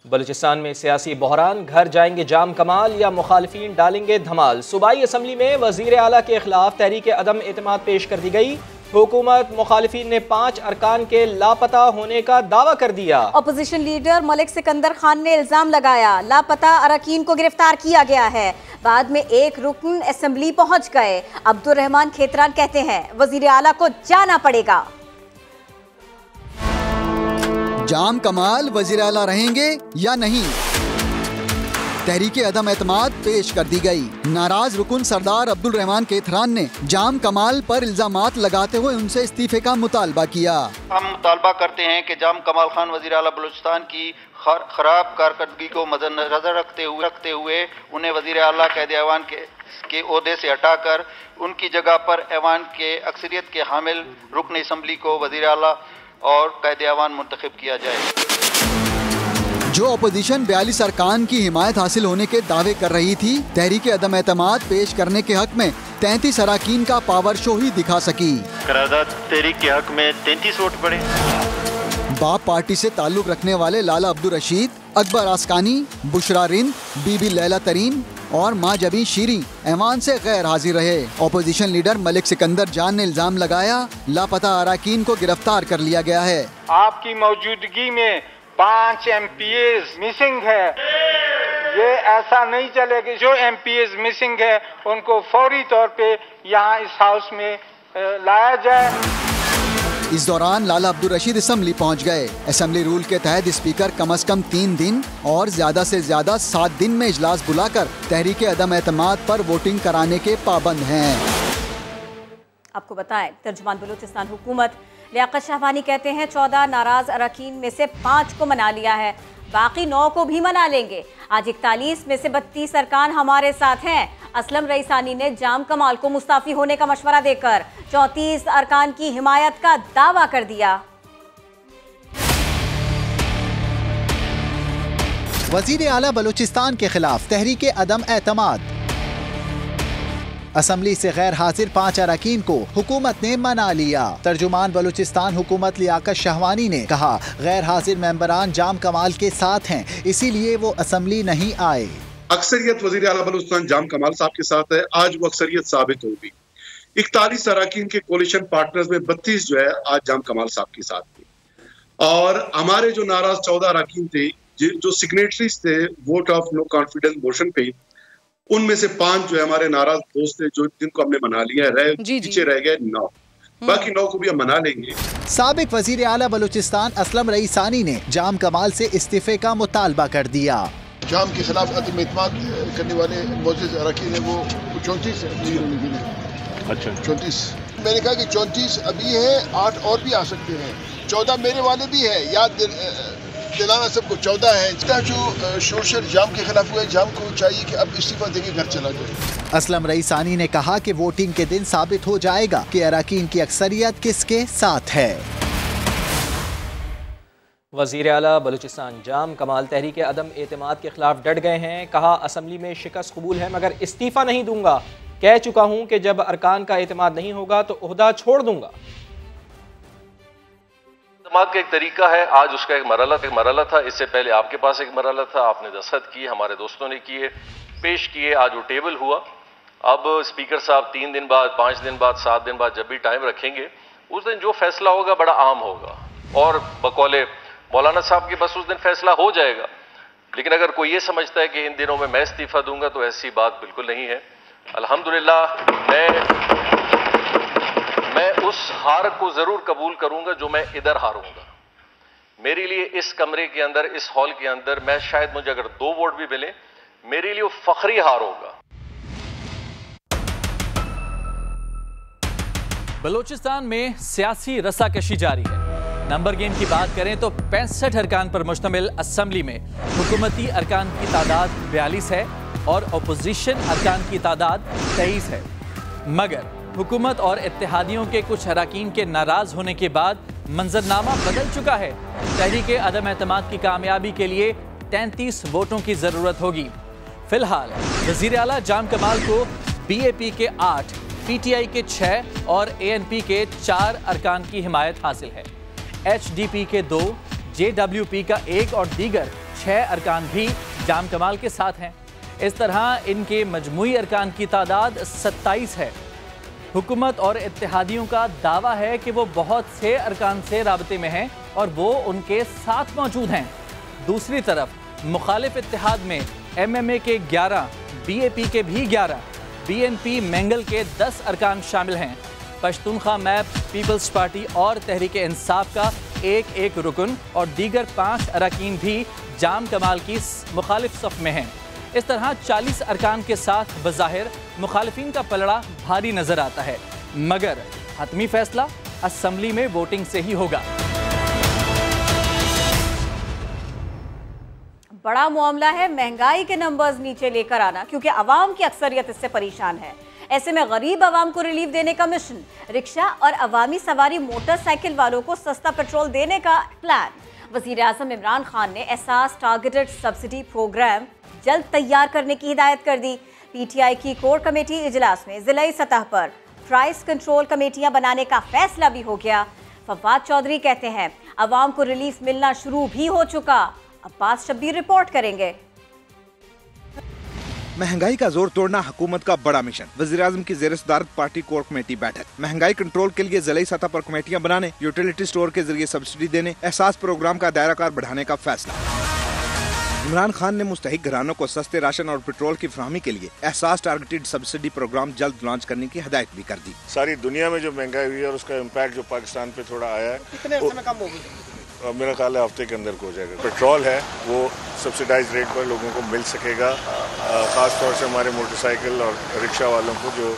बलूचिस्तान में सियासी बहरान, घर जाएंगे जाम कमाल या मुखालिफिन डालेंगे धमाल। सूबाई असम्बली में वजीर आला के खिलाफ तहरीक अदम एतमाद पेश कर दी गई। हुकूमत मुखालिफिन ने 5 अरकान के लापता होने का दावा कर दिया। अपोजिशन लीडर मलिक सिकंदर खान ने इल्जाम लगाया लापता अरकान को गिरफ्तार किया गया है। बाद में एक रुकन असेंबली पहुंच गए। अब्दुल रहमान खेतरान कहते हैं वजीर आला को जाना पड़ेगा। जाम कमाल वजीर आला रहेंगे या नहीं, तहरीक अदम एतमाद पेश कर दी गई। नाराज रुकन सरदार अब्दुल रहमान खेतरान ने जाम कमाल पर इल्जामात लगाते हुए उनसे इस्तीफे का मुतालबा किया। हम मुतालबा करते हैं कि जाम कमाल खान वजीर आला बलूचिस्तान की खराब कारकर्दगी को मद्देनजर रखते हुए उन्हें वजीर आला कैद ऐवान के ओहदे से हटाकर उनकी जगह पर ऐवान के अक्सरियत के हामिल रुकन असम्बली को वजीर आला और कैद ऐवान मुंतखब किया जाए। जो अपोजिशन 42 अरकान की हिमायत हासिल होने के दावे कर रही थी, तहरीक अदम एतमाद पेश करने के हक में 33 अरकान का पावर शो ही दिखा सकी। करारदाद तहरीक के हक में 33 वोट पड़े। बाप पार्टी से ताल्लुक रखने वाले लाला अब्दुल रशीद, अकबर आसकानी, बुशरा रिंद, बीबी लैला तरीन और माँ जबी शीरी ऐवान से गैर हाजिर रहे। अपोजिशन लीडर मलिक सिकंदर जान ने इल्जाम लगाया लापता अरकान को गिरफ्तार कर लिया गया है। आपकी मौजूदगी में 5 MPs मिसिंग है। ये ऐसा नहीं चलेगा। जो MPs मिसिंग है उनको फौरी तौर पे यहाँ इस हाउस में लाया जाए। इस दौरान लाला अब्दुल रशीद असम्बली पहुंच गए। असम्बली रूल के तहत स्पीकर कम से कम 3 दिन और ज्यादा से ज्यादा 7 दिन में इजलास बुलाकर तहरीक अदम एतमाद पर वोटिंग कराने के पाबंद हैं। आपको बताएं, तर्जुमान बलूचिस्तान हुकूमत लियाकत शाहवानी कहते हैं 14 नाराज अरकान में से 5 को मना लिया है, बाकी 9 को भी मना लेंगे। आज 41 में से 32 अरकान हमारे साथ हैं। असलम रईसानी ने जाम कमाल को मुस्ताफी होने का मशवरा देकर 34 अरकान की हिमायत का दावा कर दिया। वजीर आला बलूचिस्तान के खिलाफ तहरीक अदम एतमाद। असम्बली से गैर हाजिर 5 अरकान को हुकूमत ने मना लिया। तर्जुमान बलूचिस्तान हुकूमत लियाकत शाहवानी ने कहा गैर हाजिर मेंबरान जाम कमाल के साथ हैं, इसीलिए वो असम्बली नहीं आए। अक्सरियत वजीर आला बलूचिस्तान जाम कमाल साहब के साथ है। आज वो अक्सरियत साबित होगी। 41 अरकान के कोलिशन पार्टनर्स में 32 जो है आज जाम कमाल साहब के साथ थे। और हमारे जो नाराज 14 अरकान थे, जो सिग्नेटरीज थे vote of no confidence motion पे, उनमें से 5 जो है हमारे नाराज दोस्त थे जो जिनको हमने मना लिया है। पीछे रह गए 9, बाकी 9 को भी हम मना लेंगे। साबिक वजीर आला बलूचिस्तान असलम रईसानी ने जाम कमाल से इस्तीफे का मुतालबा कर दिया। जाम के खिलाफ अदम एतमाद करने वाले मोअज़्ज़िज़ अरकान है वो 34 है। अच्छा 34। मैंने कहा कि 34 अभी है, 8 और भी आ सकते हैं, 14 मेरे वाले भी है। याद दिलाना सबको 14 है। इसका जो शोषण जाम के खिलाफ हुआ है, जाम को चाहिए कि अब इस्तीफा देके घर चला जाए। असलम रईसानी ने कहा कि वोटिंग के दिन साबित हो जाएगा कि अरकान की अक्सरियत किसके साथ है। वज़ीर आला बलूचिस्तान जाम कमाल तहरीक अदम एतमाद के खिलाफ डट गए हैं। कहा असम्बली में शिकस्त कबूल है मगर इस्तीफ़ा नहीं दूंगा। कह चुका हूं कि जब अरकान का एतमाद नहीं होगा तो ओहदा छोड़ दूंगा। एतमाद का एक तरीका है, आज उसका एक मरहला था। इससे पहले आपके पास एक मरहला था, आपने दस्तखत किए, हमारे दोस्तों ने किए, पेश किए, आज वो टेबल हुआ। अब स्पीकर साहब 3 दिन बाद, 5 दिन बाद, 7 दिन बाद जब भी टाइम रखेंगे उस दिन जो फैसला होगा बड़ा आम होगा और बकौले मौलाना साहब के बस उस दिन फैसला हो जाएगा। लेकिन अगर कोई ये समझता है कि इन दिनों में मैं इस्तीफा दूंगा तो ऐसी बात बिल्कुल नहीं है। अल्हम्दुलिल्लाह मैं उस हार को जरूर कबूल करूंगा जो मैं इधर हारूंगा। मेरे लिए इस कमरे के अंदर, इस हॉल के अंदर, मैं शायद मुझे अगर 2 वोट भी मिले मेरे लिए वो फखरी हार होगा। बलूचिस्तान में सियासी रस्साकशी जारी है। नंबर गेम की बात करें तो 65 अरकान पर मुश्तमिल असम्बली में हुकूमती अरकान की तादाद 42 है और अपोजिशन अरकान की तादाद 23 है। मगर हुकूमत और इत्तेहादियों के कुछ अरकान के नाराज होने के बाद मंजरनामा बदल चुका है। तहरीक अदम एतमाद की कामयाबी के लिए 33 वोटों की जरूरत होगी। फिलहाल वजीर आला जाम कमाल को BAP के 8, PTI के 6 और ANP के 4 अरकान की हिमायत हासिल है। HDP के 2, JWP का 1 और दीगर 6 अरकान भी जाम कमाल के साथ हैं। इस तरह इनके मजमूई अरकान की तादाद 27 है। हुकूमत और इत्तेहादियों का दावा है कि वो बहुत से अरकान से राबते में हैं और वो उनके साथ मौजूद हैं। दूसरी तरफ मुखालिफ इत्तेहाद में MMA के 11, BAP के भी 11, BNP मैंगल के 10 अरकान शामिल हैं। पश्तूनख्वा मैप, पीपल्स पार्टी और तहरीक इंसाफ का एक रुकन और दीगर 5 अरकान भी जाम कमाल की मुखालिफ सफ में हैं। इस तरह 40 अरकान के साथ बज़ाहिर मुखालिफिन का पलड़ा भारी नजर आता है, मगर हतमी फैसला असेंबली में वोटिंग से ही होगा। बड़ा मामला है महंगाई के नंबर्स नीचे लेकर आना, क्योंकि अवाम की अक्सरियत इससे परेशान है। ऐसे में गरीब अवाम को रिलीफ देने का मिशन, रिक्शा और अवामी सवारी मोटरसाइकिल वालों को सस्ता पेट्रोल देने का प्लान। वजीर आज़म इमरान खान ने एहसास टारगेटेड सब्सिडी प्रोग्राम जल्द तैयार करने की हिदायत कर दी। PTI की कोर कमेटी इजलास में जिलाई सतह पर प्राइस कंट्रोल कमेटियां बनाने का फैसला भी हो गया। फवाद चौधरी कहते हैं अवाम को रिलीफ मिलना शुरू भी हो चुका। अब्बास शब्बीर रिपोर्ट करेंगे। महंगाई का जोर तोड़ना हुकूमत का बड़ा मिशन। वज़ीर-ए-आज़म की ज़ेर सदारत पार्टी कोर कमेटी बैठक। महंगाई कंट्रोल के लिए ज़िलाई सतह पर कमेटियां बनाने, यूटिलिटी स्टोर के जरिए सब्सिडी देने, एहसास प्रोग्राम का दायराकार बढ़ाने का फैसला। इमरान खान ने मुस्तहिक घरानों को सस्ते राशन और पेट्रोल की फराहमी के लिए एहसास टारगेटेड सब्सिडी प्रोग्राम जल्द लॉन्च करने की हिदायत भी कर दी। सारी दुनिया में जो महंगाई हुई है और उसका इम्पैक्ट जो पाकिस्तान पे थोड़ा आया है, कितने अर्से में कम होगी? मेरा ख्याल है हफ्ते के अंदर हो जाएगा। पेट्रोल है वो सब्सिडाइज रेट पर लोगों को मिल सकेगा, खास तौर से हमारे मोटरसाइकिल और रिक्शा वालों को जो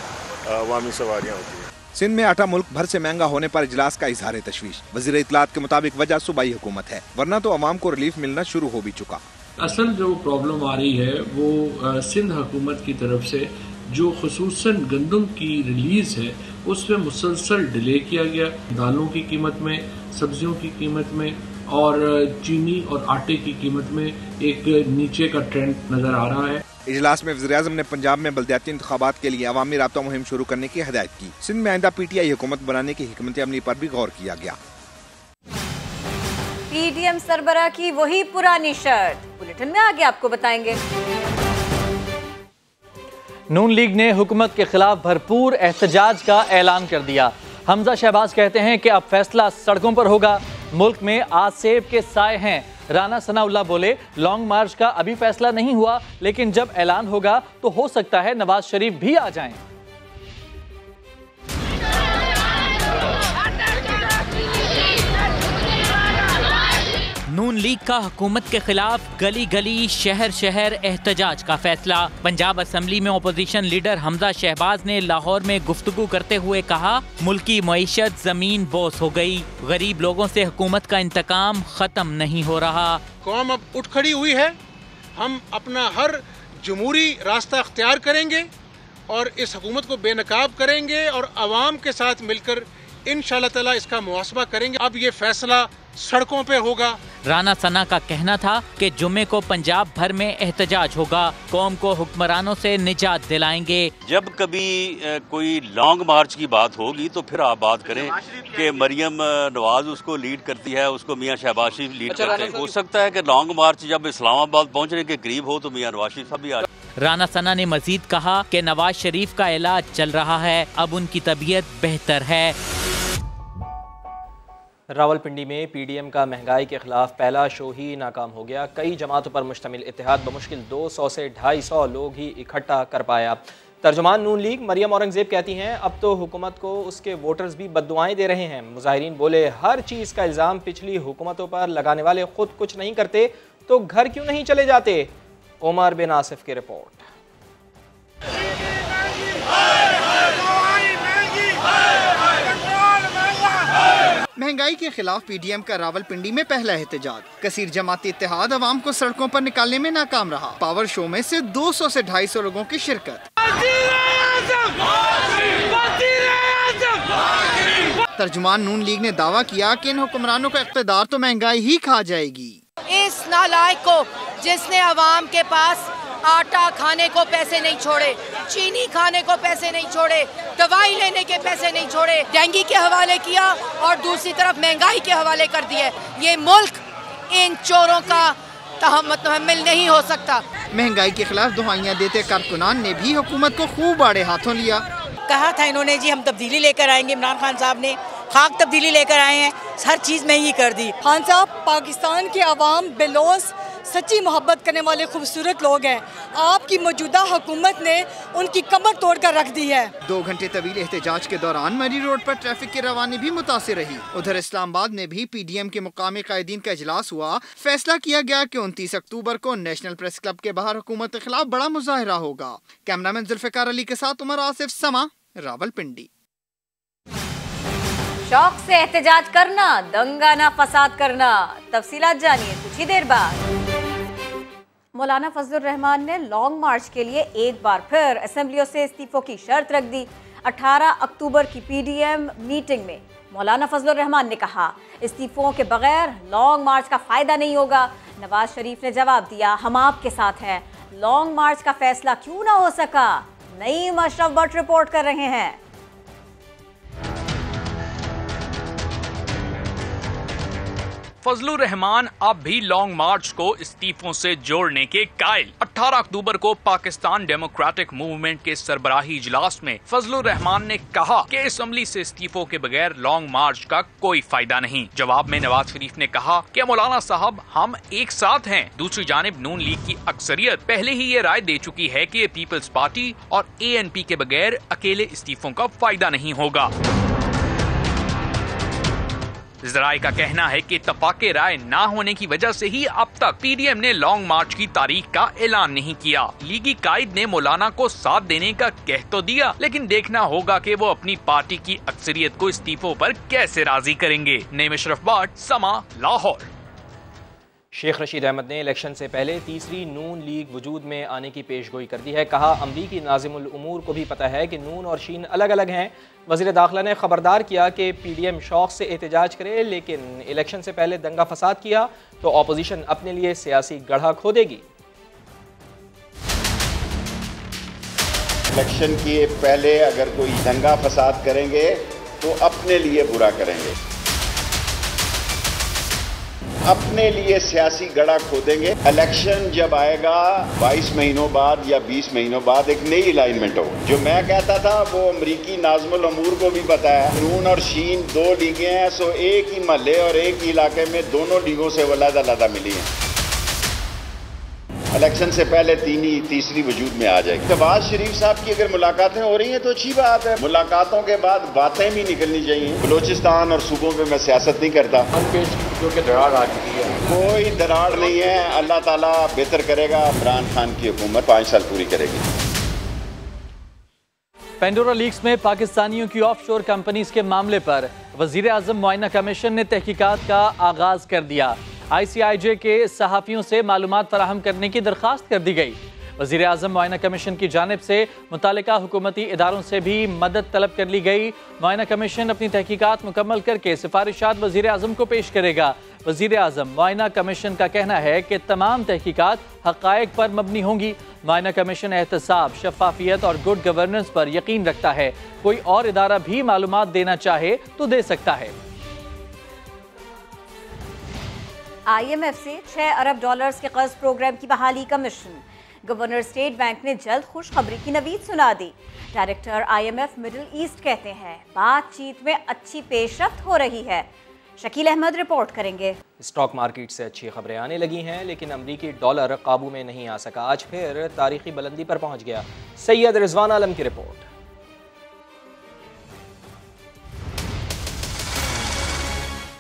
अवामी सवारियाँ होती हैं। सिंध में आटा मुल्क भर से महंगा होने पर इजलास का इजहार तशवीश। वज़ीर इत्तलात के मुताबिक वजह सूबाई हुकूमत है, वरना तो अवाम को रिलीफ मिलना शुरू हो भी चुका। असल जो प्रॉब्लम आ रही है वो सिंध हुकूमत की तरफ से जो खुसूसन गंदम की रिलीज है उसमें मुसलसल डिले किया गया। दालों की कीमत में, सब्जियों की कीमत में और चीनी और आटे की कीमत में एक नीचे का ट्रेंड नजर आ रहा है। इजलास में वज़ीर-ए-आज़म ने पंजाब में बल्दियाती इंतखाबात के लिए अवामी राब्ता मुहिम शुरू करने की हिदायत की। सिंध में आइंदा PTI हुकूमत बनाने की हिकमत अमली पर भी गौर किया गया। PDM सरबराह की वही पुरानी शर्त, बुलेटिन में आगे आपको बताएंगे। नून लीग ने हुकूमत के खिलाफ भरपूर एहतजाज का ऐलान कर दिया। हमजा शहबाज कहते हैं कि अब फैसला सड़कों पर होगा। मुल्क में आज सेब के साए हैं। राना सनाउल्लाह बोले लॉन्ग मार्च का अभी फैसला नहीं हुआ, लेकिन जब ऐलान होगा तो हो सकता है नवाज शरीफ भी आ जाएं। नून लीग का हुकूमत के खिलाफ गली गली शहर शहर एहतजाज का फैसला। पंजाब असेंबली में अपोजिशन लीडर हमजा शहबाज ने लाहौर में गुफ्तगू करते हुए कहा, मुल्की मईशत जमीन बोस हो गई, गरीब लोगों से हुकूमत का इंतकाम खत्म नहीं हो रहा। कौम अब उठ खड़ी हुई है। हम अपना हर जमहूरी रास्ता अख्तियार करेंगे और इस हुकूमत को बेनकाब करेंगे और आवाम के साथ मिलकर इंशाअल्लाह ताला इसका मुहासबा करेंगे। अब ये फैसला सड़कों पे होगा। राना सना का कहना था कि जुम्मे को पंजाब भर में एहतजाज होगा, कौम को हुक्मरानों से निजात दिलाएंगे। जब कभी कोई लॉन्ग मार्च की बात होगी तो फिर आप बात करें कि मरियम नवाज उसको लीड करती है, उसको मियां शहबाज शरीफ लीड करते हैं। हो सकता है कि लॉन्ग मार्च जब इस्लामाबाद पहुंचने के करीब हो तो मियां नवाज शरीफ साहब भी आ जाए। राना सना ने मजीद कहा कि नवाज शरीफ का इलाज चल रहा है, अब उनकी तबीयत बेहतर है। रावलपिंडी में PDM का महंगाई के खिलाफ पहला शो ही नाकाम हो गया। कई जमातों पर मुश्तमिल इत्तेहाद बमुश्किल 200 से 250 लोग ही इकट्ठा कर पाया। तर्जुमान नून लीग मरियम औरंगजेब कहती हैं अब तो हुकूमत को उसके वोटर्स भी बद्दुआएं दे रहे हैं। मुजाहिरीन बोले हर चीज़ का इल्ज़ाम पिछली हुकूमतों पर लगाने वाले खुद कुछ नहीं करते तो घर क्यों नहीं चले जाते। उमर बिन आसिफ की रिपोर्ट। महंगाई के खिलाफ PDM का रावलपिंडी में पहला एहतजाज। कसीर जमाती इत्तेहाद अवाम को सड़कों पर निकालने में नाकाम रहा। पावर शो में से 200 से 250 लोगों की शिरकत। तर्जुमान नून लीग ने दावा किया कि इन हुक्मरानों का इख्तिदार तो महंगाई ही खा जाएगी। इस नालायक को जिसने अवाम के पास आटा खाने को पैसे नहीं छोड़े, चीनी खाने को पैसे नहीं छोड़े, दवाई लेने के पैसे नहीं छोड़े, डेंगू के हवाले किया और दूसरी तरफ महंगाई के हवाले कर दिए। ये मुल्क इन चोरों का तहम्मुल नहीं हो सकता। महंगाई के खिलाफ दुहाइयां देते कारकुनान ने भी हुकूमत को खूब आड़े हाथों लिया। कहा था इन्होंने जी हम तब्दीली लेकर आएंगे, इमरान खान साहब ने खाक तब्दीली लेकर आए हैं, हर चीज़ महंगी कर दी। खान साहब पाकिस्तान के अवाम बेलौस सच्ची मोहब्बत करने वाले खूबसूरत लोग हैं। आपकी मौजूदा हुकूमत ने उनकी कमर तोड़ कर रख दी है। 2 घंटे तवील एहतजाज के दौरान मरी रोड पर ट्रैफिक की रवानी भी मुतासिर रही। उधर इस्लामाबाद में भी PDM के मुकामी कायदीन का इजलास हुआ। फैसला किया गया कि 29 अक्टूबर को नेशनल प्रेस क्लब के बाहर हुकूमत के खिलाफ बड़ा मुजाहिरा होगा। कैमरामैन जुल्फिकार अली के साथ उमर आसिफ, समा, रावलपिंडी। शौक से एहतजाज करना, दंगा ना फसाद करना, तफसीलात जानिए कुछ ही देर बाद। मौलाना फजलुर रहमान ने लॉन्ग मार्च के लिए एक बार फिर असेंबलियों से इस्तीफों की शर्त रख दी। 18 अक्टूबर की PDM मीटिंग में मौलाना फजलुर रहमान ने कहा इस्तीफों के बगैर लॉन्ग मार्च का फायदा नहीं होगा। नवाज शरीफ ने जवाब दिया हम आपके साथ हैं, लॉन्ग मार्च का फैसला क्यों ना हो सका। नईम अशरफ भट्ट रिपोर्ट कर रहे हैं। फजलुर रहमान अब भी लॉन्ग मार्च को इस्तीफों से जोड़ने के कायल। 18 अक्टूबर को पाकिस्तान डेमोक्रेटिक मूवमेंट के सरबराही इजलास में फजलुर रहमान ने कहा कि असेंबली से इस्तीफों के बगैर लॉन्ग मार्च का कोई फायदा नहीं। जवाब में नवाज शरीफ ने कहा कि मौलाना साहब हम एक साथ हैं। दूसरी जानिब नून लीग की अक्सरियत पहले ही ये राय दे चुकी है कि पीपल्स पार्टी और ANP के बगैर अकेले इस्तीफों का फायदा नहीं होगा। जराए का कहना है कि इत्तफाक़े राय ना होने की वजह से ही अब तक PDM ने लॉन्ग मार्च की तारीख का ऐलान नहीं किया। लीगी कायद ने मौलाना को साथ देने का कह तो दिया, लेकिन देखना होगा कि वो अपनी पार्टी की अक्सरियत को इस्तीफों पर कैसे राजी करेंगे। नईम अशरफ भट्ट, समा, लाहौर। शेख रशीद अहमद ने इलेक्शन से पहले तीसरी नून लीग वजूद में आने की पेशगोई कर दी है। कहा अमरीकी नाज़िमुल उमूर को भी पता है कि नून और शीन अलग अलग हैं। वज़ीर दाखिला ने खबरदार किया कि PDM शौक से एहतजाज करे, लेकिन इलेक्शन से पहले दंगा फसाद किया तो अपोजिशन अपने लिए सियासी गढ़ा खोदेगी। इलेक्शन के पहले अगर कोई दंगा फसाद करेंगे तो अपने लिए बुरा करेंगे, अपने लिए सियासी गड़ा खोदेंगे। इलेक्शन जब आएगा 22 महीनों बाद या 20 महीनों बाद एक नई अलाइनमेंट हो। जो मैं कहता था वो अमरीकी नाज़िमुल उमूर को भी पता है। नून और शीन 2 लीगें हैं, सो एक ही महल्ले और एक ही इलाके में दोनों लीगों से अलग-अलग मिली हैं। इलेक्शन से पहले तीसरी वजूद में आ जाएगी। नवाज शरीफ साहब की अगर मुलाकातें हो रही हैं तो अच्छी बात है। मुलाकातों के बाद बातें भी निकलनी चाहिए। बलोचिस्तान और सूबों पे मैं सियासत नहीं करता। दरार आ चुकी है, कोई दरार नहीं है। अल्लाह ताला बेहतर करेगा। इमरान खान की हुकूमत 5 साल पूरी करेगी। पेंडोरा लीक्स में पाकिस्तानियों की ऑफशोर कंपनीज के मामले पर वजीर आजम मुआयना कमीशन ने तहकीकात का आगाज कर दिया। ICIJ के सहाफ़ियों से मालूमात फराहम करने की दरख्वास्त कर दी गई। वज़ीर आज़म मुआयना कमीशन की जानिब से मुतालिका हुकूमती इदारों से भी मदद तलब कर ली गई। मुआयना कमीशन अपनी तहकीकात मुकम्मल करके सिफारिशात वज़ीर आज़म को पेश करेगा। वज़ीर आज़म मुआयना कमीशन का कहना है कि तमाम तहकीकात हक़ाइक़ पर मबनी होंगी। मुआयना कमीशन एहतसाब, शफ़ाफ़ियत और गुड गवर्नेंस पर यकीन रखता है। कोई और इदारा भी मालूमात देना चाहे तो दे सकता है। IMF से $6 अरब के कर्ज प्रोग्राम की बहाली का मिशन। गवर्नर स्टेट बैंक ने जल्द खुशखबरी की नवीद सुना दी। डायरेक्टर IMF मिडिल ईस्ट कहते हैं बातचीत में अच्छी पेशरफ्त हो रही है। शकील अहमद रिपोर्ट करेंगे। स्टॉक मार्केट से अच्छी खबरें आने लगी हैं, लेकिन अमरीकी डॉलर काबू में नहीं आ सका। आज फिर तारीखी बुलंदी पर पहुंच गया। सैयद रिजवान आलम की रिपोर्ट।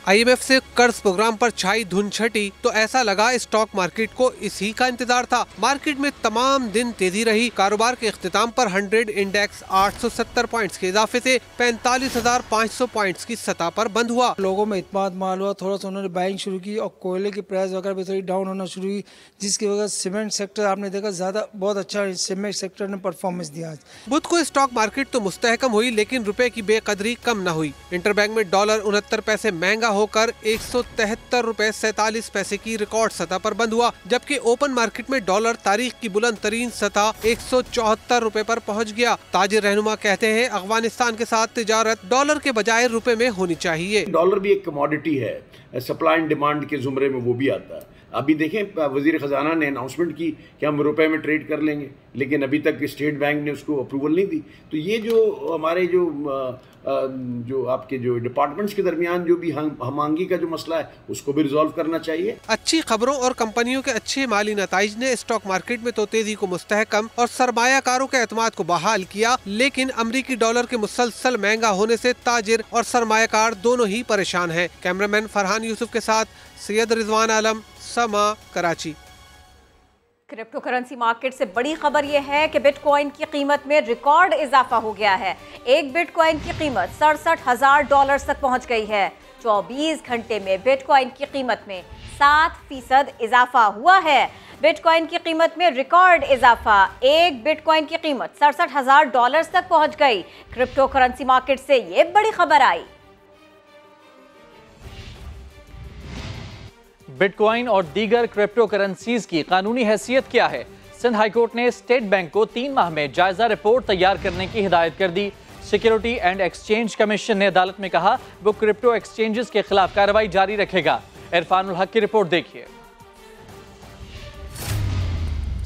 IMF से कर्ज प्रोग्राम पर छाई धुन छटी तो ऐसा लगा स्टॉक मार्केट को इसी का इंतजार था। मार्केट में तमाम दिन तेजी रही। कारोबार के इख्तिताम पर 100 इंडेक्स 870 पॉइंट्स के इजाफे से 45,500 पॉइंट्स की सतह पर बंद हुआ। लोगों में इत्मीनान माल हुआ, थोड़ा सा उन्होंने बाइंग शुरू की और कोयले की प्राइस वगैरह भी थोड़ी डाउन होना शुरू हुई, जिसकी वजह से सीमेंट सेक्टर आपने देखा ज्यादा बहुत अच्छा सीमेंट सेक्टर ने परफॉर्मेंस दिया। बुध को स्टॉक मार्केट तो मुस्तहकम हुई, लेकिन रुपए की बेकदरी कम न हुई। इंटरबैंक में डॉलर 69 पैसे महंगा होकर 173 रुपए 47 पैसे की रिकॉर्ड सतह पर बंद हुआ, जबकि ओपन मार्केट में डॉलर तारीख की बुलंद तरीन सतह 174 रुपए पर पहुंच गया। ताजिर रहनुमा कहते हैं अफगानिस्तान के साथ तिजारत डॉलर के बजाय रुपए में होनी चाहिए। डॉलर भी एक कमोडिटी है, सप्लाई एंड डिमांड के जुमरे में वो भी आता है। अभी देखें वज़ीर ख़जाना ने अनाउंसमेंट की कि हम रुपए में ट्रेड कर लेंगे, लेकिन अभी तक स्टेट बैंक ने उसको अप्रूवल नहीं दी। तो ये जो हमारे जो आपके जो डिपार्टमेंट्स के दरमियान जो भी हमआंगी का जो मसला है उसको भी रिजॉल्व करना चाहिए। अच्छी खबरों और कंपनियों के अच्छे माली नताइज ने स्टॉक मार्केट में तो तेजी को मुस्तहकम और सरमायाकारों के एतमाद को बहाल किया, लेकिन अमरीकी डॉलर के मुसलसल महंगा होने से ताजिर और सरमायाकार दोनों ही परेशान हैं। कैमरामैन फरहान यूसुफ के साथ सैयद रिजवान आलम, समा, कराची। क्रिप्टो करेंसी मार्केट से बड़ी खबर यह है कि बिटकॉइन की कीमत में रिकॉर्ड इजाफा हो गया है। एक बिटकॉइन की कीमत $67,000 तक पहुंच गई है। 24 घंटे में बिटकॉइन की कीमत में 7% इजाफा हुआ है। बिटकॉइन की कीमत में रिकॉर्ड इजाफा, एक बिटकॉइन की कीमत $67,000 तक पहुंच गई। क्रिप्टो करेंसी मार्केट से ये बड़ी खबर आई। बिटकॉइन और दीगर क्रिप्टो करेंसीज की कानूनी हैसियत क्या है? सिंध हाईकोर्ट ने स्टेट बैंक को 3 माह में जायजा रिपोर्ट तैयार करने की हिदायत कर दी। सिक्योरिटी एंड एक्सचेंज कमीशन ने अदालत में कहा वो क्रिप्टो एक्सचेंजेस के खिलाफ कार्रवाई जारी रखेगा। इरफानुल हक की रिपोर्ट देखिए।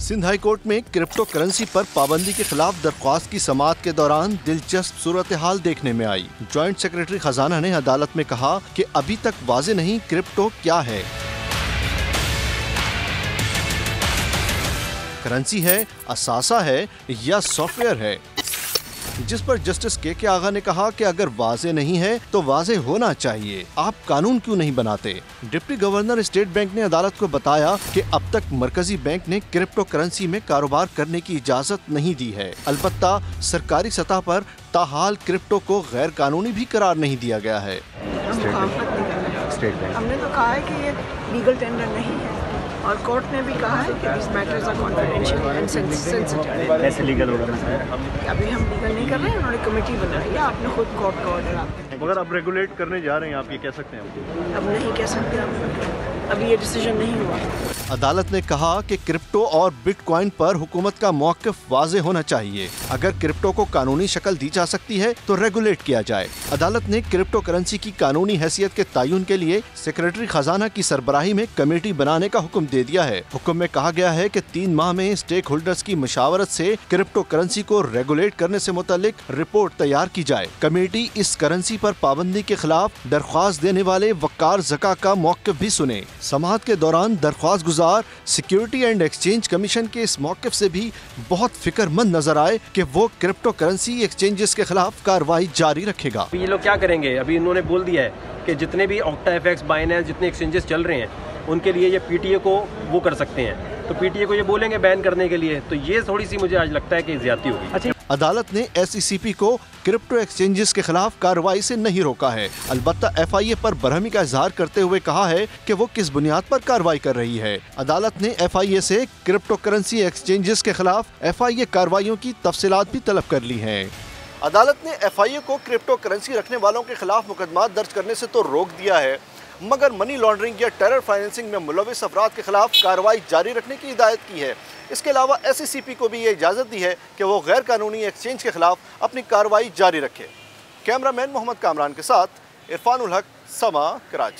सिंध हाई कोर्ट में क्रिप्टो करेंसी पर पाबंदी के खिलाफ दरख्वास्त की समाअत के दौरान दिलचस्प सूरत हाल देखने में आई। जॉइंट सेक्रेटरी खजाना ने अदालत में कहा कि अभी तक वाज़ेह नहीं क्रिप्टो क्या है। करेंसी है, असासा है या सॉफ्टवेयर है, जिस पर जस्टिस के आगा ने कहा कि अगर वाज़ेह नहीं है तो वाज़ेह होना चाहिए, आप कानून क्यों नहीं बनाते। डिप्टी गवर्नर स्टेट बैंक ने अदालत को बताया कि अब तक मरकजी बैंक ने क्रिप्टो करेंसी में कारोबार करने की इजाजत नहीं दी है। अलबत्ता सरकारी सतह पर ताहाल क्रिप्टो को गैर कानूनी भी करार नहीं दिया गया है। हमने तो कहा है कि ये लीगल टेंडर नहीं है और कोर्ट ने भी कहा है कि this matters are confidential and sensitive. कैसे लीगल होगा? अभी हम लीगल नहीं कर रहे हैं, उन्होंने कमेटी बनाई है, आपने खुद कोर्ट का ऑर्डर आपने। मगर आप रेगुलेट करने जा रहे हैं, आप ये कह सकते हैं? अब नहीं कह सकते, अभी ये डिसीजन नहीं हुआ। अदालत ने कहा कि क्रिप्टो और बिटकॉइन पर हुकूमत का मौक़िफ़ वाज़ेह होना चाहिए। अगर क्रिप्टो को कानूनी शक्ल दी जा सकती है तो रेगुलेट किया जाए। अदालत ने क्रिप्टो करेंसी की कानूनी हैसियत के तयन के लिए सेक्रेटरी खजाना की सरबराही में कमेटी बनाने का हुक्म दे दिया है। हुक्म में कहा गया है कि 3 माह में स्टेक होल्डर्स की मशावरत से क्रिप्टो करेंसी को रेगुलेट करने से मुतालिक रिपोर्ट तैयार की जाए। कमेटी इस करेंसी पर पाबंदी के खिलाफ दरख्वास्त देने वाले वकार ज़का का मौक़िफ़ भी सुने। समाअत के दौरान दरख्वास्त गुजार सिक्योरिटी एंड एक्सचेंज कमीशन के इस मौक़िफ़ से भी बहुत फिक्रमंद नजर आए कि वो क्रिप्टो करेंसी एक्सचेंजेस के खिलाफ कार्रवाई जारी रखेगा। ये लोग क्या करेंगे? अभी इन्होंने बोल दिया है कि जितने भी OctaFX, बाइनेंस, जितने एक्सचेंजेस चल रहे हैं उनके लिए ये PTA को वो कर सकते हैं, तो PTA को ये बोलेंगे बैन करने के लिए, तो ये थोड़ी सी मुझे आज लगता है कि ज्यादती होगी। अच्छा, अदालत ने SECP को क्रिप्टो एक्सचेंजेस के खिलाफ कार्रवाई से नहीं रोका है। अलबत्ता FIA पर बरहमी का इजहार करते हुए कहा है कि वो किस बुनियाद पर कार्रवाई कर रही है। अदालत ने FIA से क्रिप्टो करेंसी एक्सचेंजेस के खिलाफ FIA कार्रवाइयों की तफसीलात भी तलब कर ली हैं। अदालत ने FIA को क्रिप्टो करेंसी रखने वालों के खिलाफ मुकदमा दर्ज करने से तो रोक दिया है, मगर मनी लॉन्ड्रिंग या टेरर फाइनेंसिंग में मुलविस अफराद के खिलाफ कार्रवाई जारी रखने की हिदायत की है। इसके अलावा SECP को भी ये इजाज़त दी है कि वो गैर कानूनी एक्सचेंज के खिलाफ अपनी कार्रवाई जारी रखे। कैमरामैन मोहम्मद कामरान के साथ इरफानुल हक, समा, कराची।